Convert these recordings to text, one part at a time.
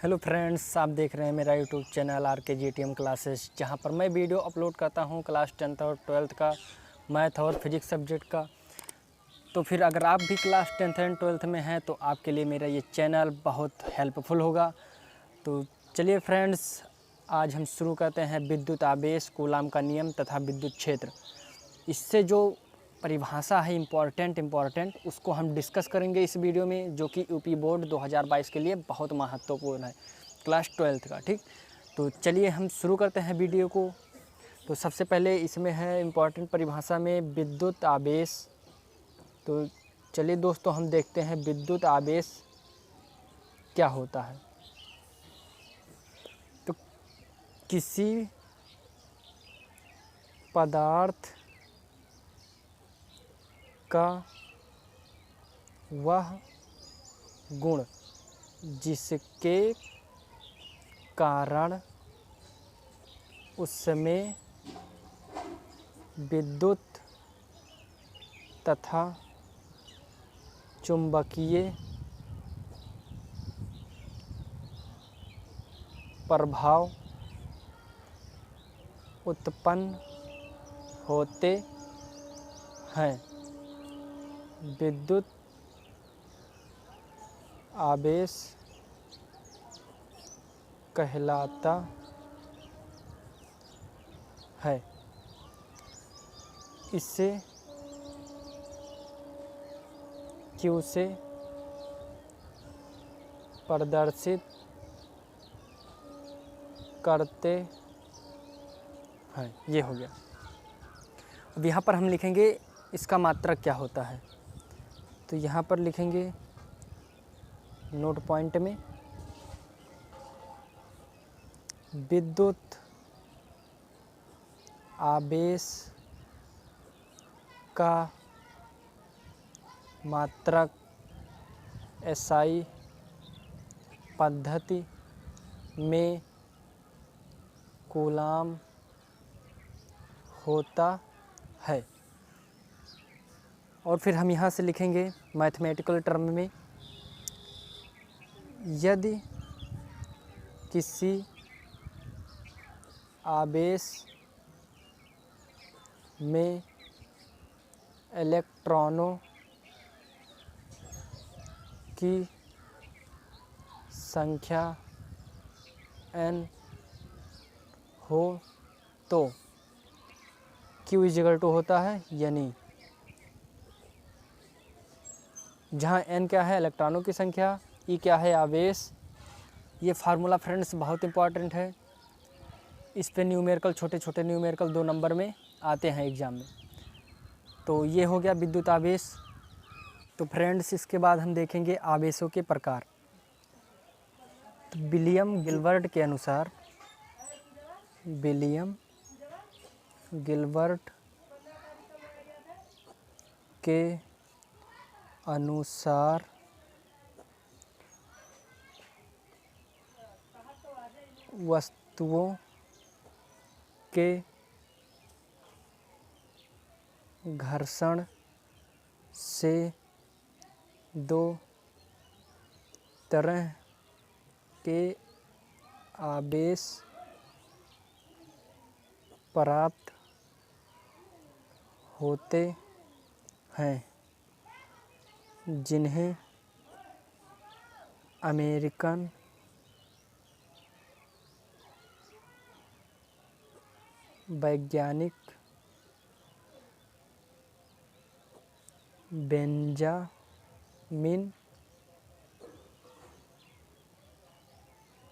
Hello friends, आप देख रहे हैं मेरा यूट्यूब चैनल RKGTM क्लासेस, जहां पर मैं वीडियो अपलोड करता हूं क्लास 10th और 12th का मैथ और फिजिक्स सब्जेक्ट का। तो फिर अगर आप भी क्लास 10th एंड 12th में हैं तो आपके लिए मेरा ये चैनल बहुत हेल्पफुल होगा। तो चलिए फ्रेंड्स, आज हम शुरू करते हैं विद्युत आवेश, कूलाम का नियम तथा विद्युत क्षेत्र। इससे जो परिभाषा है इम्पॉर्टेंट उसको हम डिस्कस करेंगे इस वीडियो में, जो कि यूपी बोर्ड 2022 के लिए बहुत महत्वपूर्ण है, क्लास 12th का। ठीक, तो चलिए हम शुरू करते हैं वीडियो को। तो सबसे पहले इसमें है इम्पॉर्टेंट परिभाषा में विद्युत आवेश। तो चलिए दोस्तों, हम देखते हैं विद्युत आवेश क्या होता है। तो किसी पदार्थ का वह गुण जिसके कारण उसमें विद्युत तथा चुंबकीय प्रभाव उत्पन्न होते हैं, विद्युत आवेश कहलाता है। इसे Q से प्रदर्शित करते हैं। ये हो गया। अब यहाँ पर हम लिखेंगे इसका मात्रक क्या होता है। तो यहाँ पर लिखेंगे नोट पॉइंट में विद्युत आवेश का मात्रक SI पद्धति में कूलाम होता है। और फिर हम यहाँ से लिखेंगे मैथमेटिकल टर्म में, यदि किसी आवेश में इलेक्ट्रॉनों की संख्या n हो तो Q = होता है यानी, जहाँ n क्या है इलेक्ट्रॉनों की संख्या, E क्या है आवेश। ये फार्मूला फ्रेंड्स बहुत इंपॉर्टेंट है। इस पे न्यूमेरिकल, छोटे छोटे न्यूमेरिकल 2 नंबर में आते हैं एग्ज़ाम में। तो ये हो गया विद्युत आवेश। तो फ्रेंड्स, इसके बाद हम देखेंगे आवेशों के प्रकार। तो विलियम गिलबर्ट के अनुसार, विलियम गिलबर्ट के अनुसार वस्तुओं के घर्षण से 2 तरह के आवेश प्राप्त होते हैं, जिन्हें अमेरिकन वैज्ञानिक बेंजामिन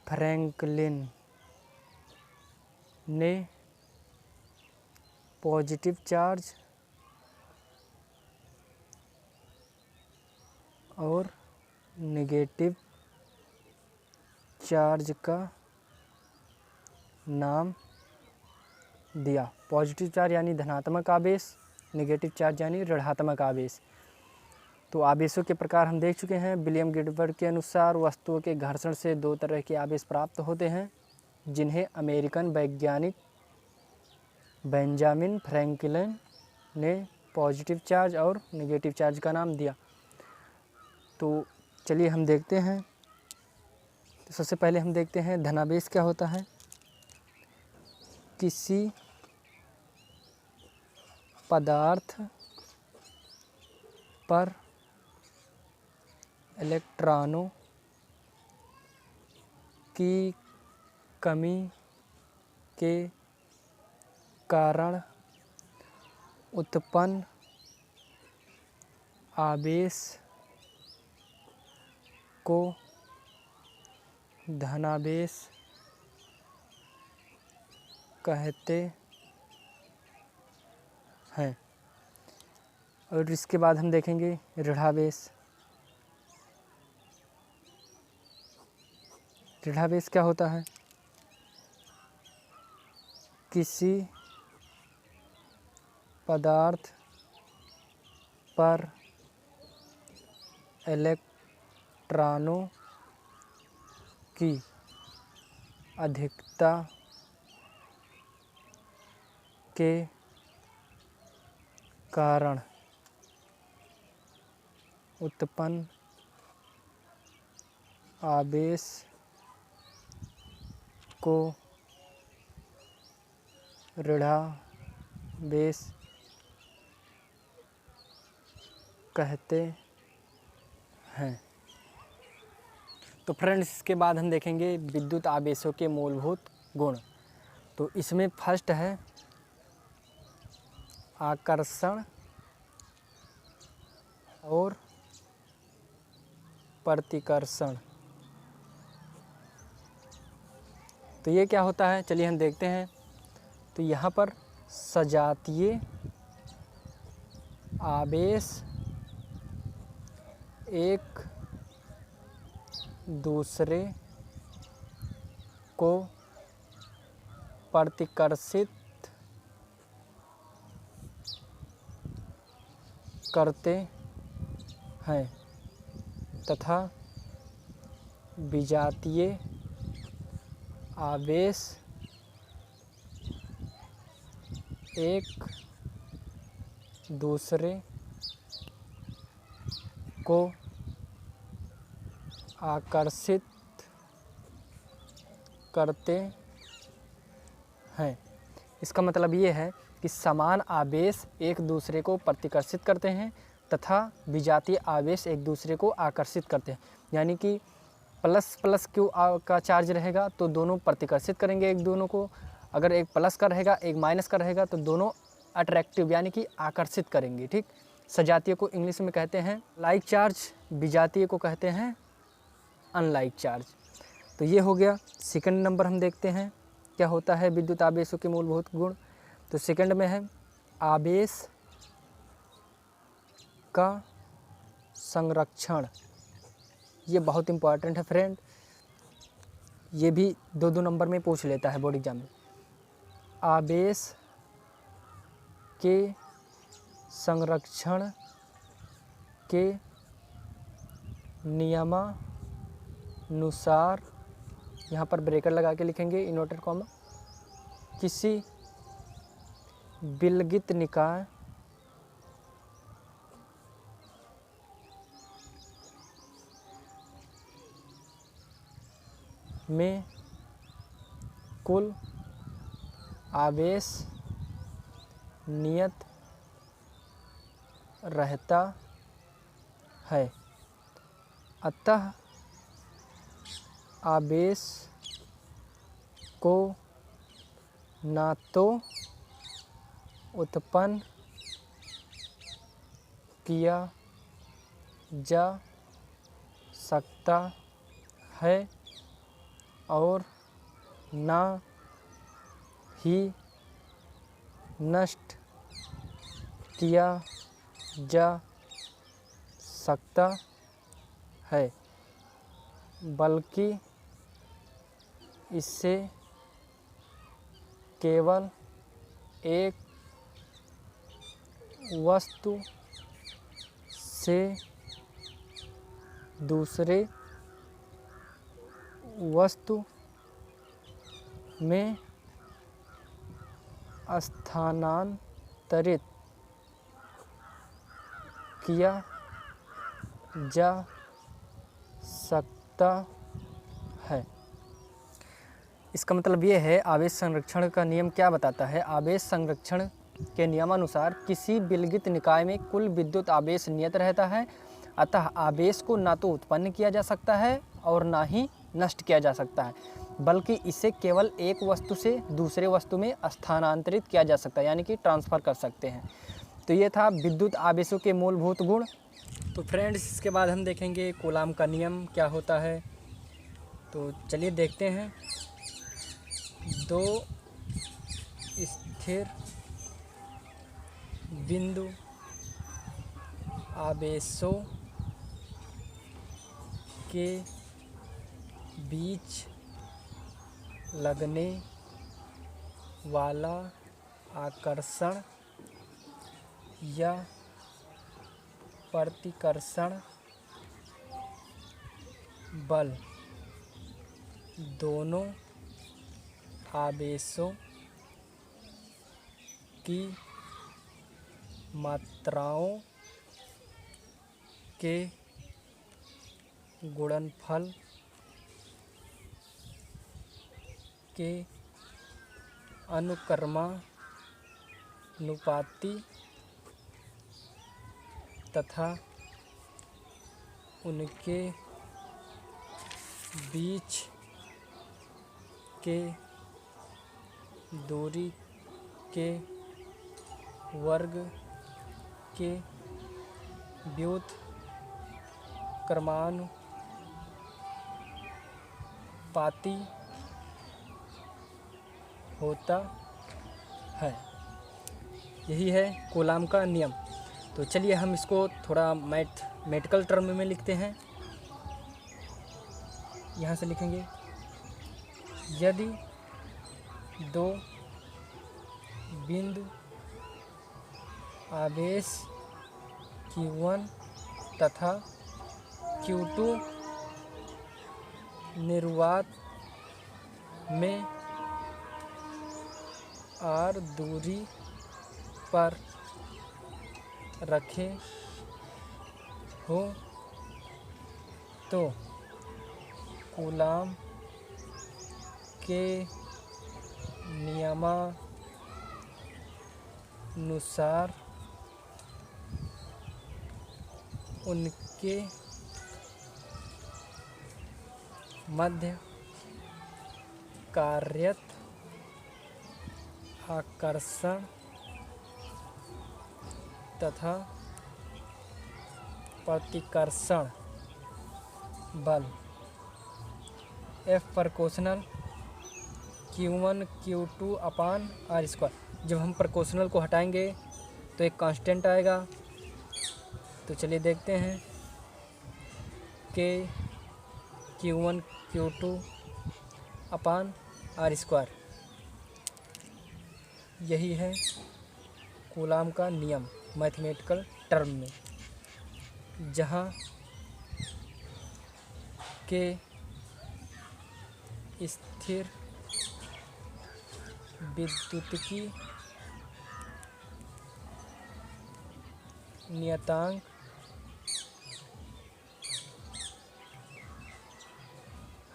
फ्रैंकलिन ने पॉजिटिव चार्ज और नेगेटिव चार्ज का नाम दिया। पॉजिटिव चार्ज यानी धनात्मक आवेश, नेगेटिव चार्ज यानी ऋणात्मक आवेश। तो आवेशों के प्रकार हम देख चुके हैं। विलियम गिलबर्ट के अनुसार वस्तुओं के घर्षण से 2 तरह के आवेश प्राप्त होते हैं, जिन्हें अमेरिकन वैज्ञानिक बेंजामिन फ्रैंकलिन ने पॉजिटिव चार्ज और नेगेटिव चार्ज का नाम दिया। तो चलिए हम देखते हैं। तो सबसे पहले हम देखते हैं धनावेश क्या होता है। किसी पदार्थ पर इलेक्ट्रॉनों की कमी के कारण उत्पन्न आवेश को धनावेश कहते हैं। और इसके बाद हम देखेंगे ऋणावेश। ऋणावेश क्या होता है? किसी पदार्थ पर इलेक्ट्रॉनों की अधिकता के कारण उत्पन्न आवेश को ऋणावेश कहते हैं। तो फ्रेंड्स, इसके बाद हम देखेंगे विद्युत आवेशों के मूलभूत गुण। तो इसमें फर्स्ट है आकर्षण और प्रतिकर्षण। तो ये क्या होता है, चलिए हम देखते हैं। तो यहाँ पर सजातीय आवेश एक दूसरे को प्रतिकर्षित करते हैं तथा विजातीय आवेश एक दूसरे को आकर्षित करते हैं। इसका मतलब ये है कि समान आवेश एक दूसरे को प्रतिकर्षित करते हैं तथा विजातीय आवेश एक दूसरे को आकर्षित करते हैं। यानी कि प्लस प्लस क्यू का चार्ज रहेगा तो दोनों प्रतिकर्षित करेंगे एक दोनों को। अगर एक प्लस का रहेगा एक माइनस का रहेगा तो दोनों अट्रैक्टिव यानी कि आकर्षित करेंगे। ठीक, सजातीय को इंग्लिश में कहते हैं लाइक चार्ज, विजातीय को कहते हैं अनलाइक चार्ज। तो ये हो गया। सेकंड नंबर हम देखते हैं क्या होता है विद्युत आवेशों के मूलभूत गुण। तो सेकंड में है आवेश का संरक्षण। ये बहुत इम्पॉर्टेंट है फ्रेंड, ये भी 2-2 नंबर में पूछ लेता है बोर्ड एग्जाम में। आवेश के संरक्षण के नियमानुसार, यहाँ पर ब्रेकर लगा के लिखेंगे इन्वर्टेड कॉमा, किसी विलगित निकाय में कुल आवेश नियत रहता है, अतः आवेश को ना तो उत्पन्न किया जा सकता है और ना ही नष्ट किया जा सकता है, बल्कि इससे केवल एक वस्तु से दूसरे वस्तु में स्थानांतरित किया जा सकता है। इसका मतलब ये है, आवेश संरक्षण का नियम क्या बताता है? आवेश संरक्षण के नियमानुसार किसी विलगित निकाय में कुल विद्युत आवेश नियत रहता है, अतः आवेश को ना तो उत्पन्न किया जा सकता है और ना ही नष्ट किया जा सकता है, बल्कि इसे केवल एक वस्तु से दूसरे वस्तु में स्थानांतरित किया जा सकता है, यानी कि ट्रांसफ़र कर सकते हैं। तो ये था विद्युत आवेशों के मूलभूत गुण। तो फ्रेंड्स, इसके बाद हम देखेंगे कूलाम का नियम क्या होता है। तो चलिए देखते हैं। दो स्थिर बिंदु आवेशों के बीच लगने वाला आकर्षण या प्रतिकर्षण बल दोनों आवेशों की मात्राओं के गुणनफल के अनुक्रमानुपाती तथा उनके बीच के दूरी के वर्ग के व्युत्क्रमानुपाती होता है। यही है कूलाम का नियम। तो चलिए हम इसको थोड़ा मैथमेटिकल टर्म में लिखते हैं। यहाँ से लिखेंगे, यदि दो बिंदु आवेश Q1 तथा Q2 निर्वात में r दूरी पर रखे हो तो कूलाम के नियमानुसार उनके मध्य कार्यरत आकर्षण तथा प्रतिकर्षण बल F proportional Q1 Q2 upon R square. जब हम प्रोपोर्शनल को हटाएंगे तो एक कांस्टेंट आएगा। तो चलिए देखते हैं कि Q1 Q2 upon R square. यही है कूलाम का नियम मैथमेटिकल टर्म में, जहाँ के स्थिर विद्युतीय नियतांक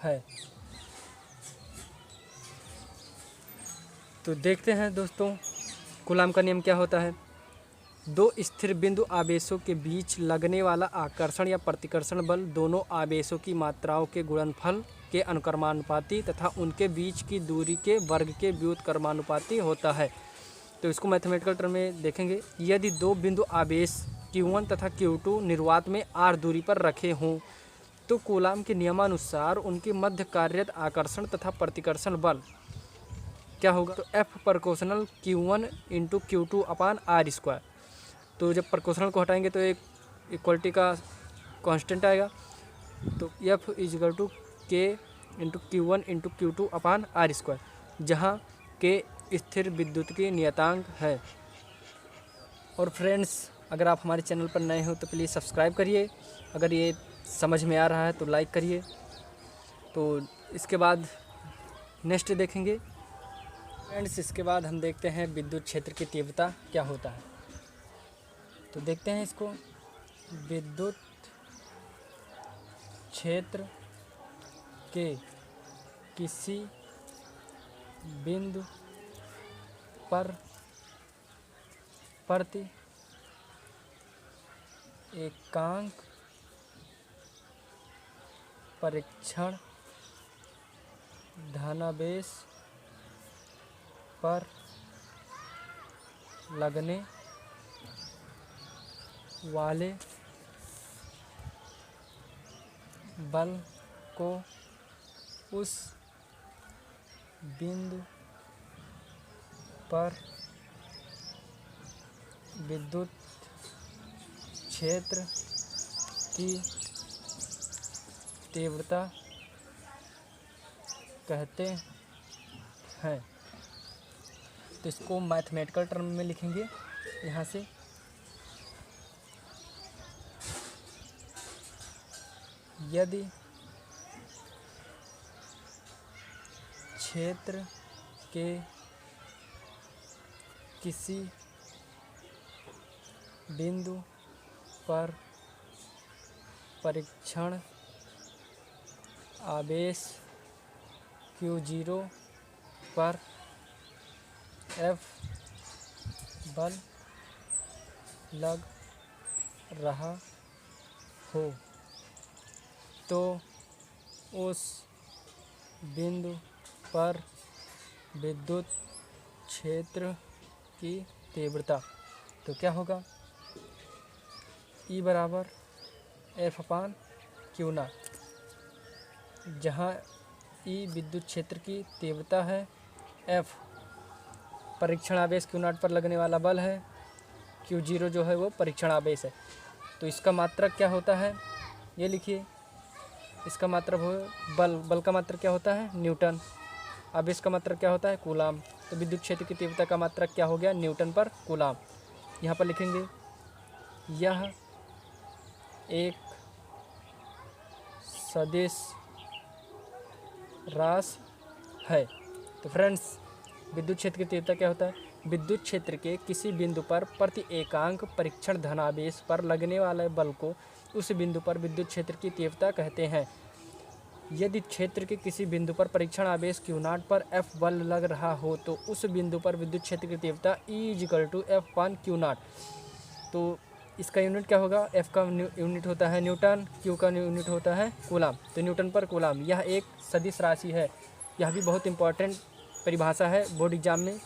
है। तो देखते हैं दोस्तों कूलाम का नियम क्या होता है। दो स्थिर बिंदु आवेशों के बीच लगने वाला आकर्षण या प्रतिकर्षण बल दोनों आवेशों की मात्राओं के गुणनफल के अनुक्रमानुपाती तथा उनके बीच की दूरी के वर्ग के व्युत्क्रमानुपाती होता है। तो इसको मैथमेटिकल टर्म में देखेंगे। यदि दो बिंदु आवेश Q1 तथा Q2 निर्वात में r दूरी पर रखे हों तो कूलाम के नियमानुसार उनके मध्य कार्यरत आकर्षण तथा प्रतिकर्षण बल क्या होगा? तो F proportional Q1 into Q2 upon R square. तो जब प्रोपोर्शनल को हटाएंगे तो एक इक्वलिटी का कांस्टेंट आएगा। तो F is equal to K into Q1 into Q2 upon R square, जहाँ K स्थिर विद्युत की नियतांक है। और फ्रेंड्स, अगर आप हमारे चैनल पर नए हो तो प्लीज़ सब्सक्राइब करिए। अगर ये समझ में आ रहा है तो लाइक करिए। तो इसके बाद नेक्स्ट देखेंगे फ्रेंड्स। इसके बाद हम देखते हैं विद्युत क्षेत्र की तीव्रता क्या होता है। तो देखते हैं इसको। विद्युत क्षेत्र के किसी बिंदु पर प्रति एकांक परीक्षण धनावेश पर लगने वाले बल को उस बिंदु पर विद्युत क्षेत्र की तीव्रता कहते हैं। तो इसको मैथमेटिकल टर्म में लिखेंगे यहाँ से। यदि क्षेत्र के किसी बिंदु पर परीक्षण आवेश Q0 पर F बल लग रहा हो तो उस बिंदु पर विद्युत क्षेत्र की तीव्रता, तो क्या होगा, E बराबर F/Q0, जहाँ E विद्युत क्षेत्र की तीव्रता है, F परीक्षण आवेश Q0 पर लगने वाला बल है, Q0 जो है वो परीक्षण आवेश है। तो इसका मात्रक क्या होता है, ये लिखिए, इसका मात्रक हो बल का मात्रक क्या होता है, न्यूटन। आवेश का मात्रक क्या होता है, कूलाम। तो विद्युत क्षेत्र की तीव्रता का मात्रक क्या हो गया, न्यूटन पर कूलाम। यहाँ पर लिखेंगे यह एक सदिश राशि है। तो फ्रेंड्स, विद्युत क्षेत्र की तीव्रता क्या होता है, विद्युत क्षेत्र के किसी बिंदु पर प्रति एकांक परीक्षण धनावेश पर लगने वाले बल को उस बिंदु पर विद्युत क्षेत्र की तीव्रता कहते हैं। यदि क्षेत्र के किसी बिंदु पर परीक्षण आवेश Q0 पर F बल लग रहा हो तो उस बिंदु पर विद्युत क्षेत्र की तीव्रता E = F/Q0। तो इसका यूनिट क्या होगा, F का यूनिट होता है न्यूटन, Q का यूनिट होता है कूलाम। तो न्यूटन पर कूलाम यह एक सदिश राशि है। यह भी बहुत इंपॉर्टेंट परिभाषा है, बोर्ड एग्जाम में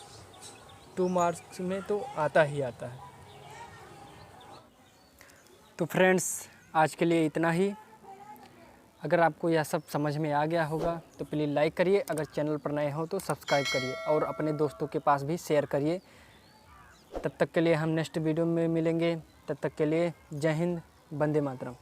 2 मार्क्स में तो आता ही आता है। तो फ्रेंड्स, आज के लिए इतना ही। अगर आपको यह सब समझ में आ गया होगा तो प्लीज़ लाइक करिए, अगर चैनल पर नए हो तो सब्सक्राइब करिए और अपने दोस्तों के पास भी शेयर करिए। तब तक के लिए हम नेक्स्ट वीडियो में मिलेंगे। तब तक के लिए जय हिंद, वंदे मातरम।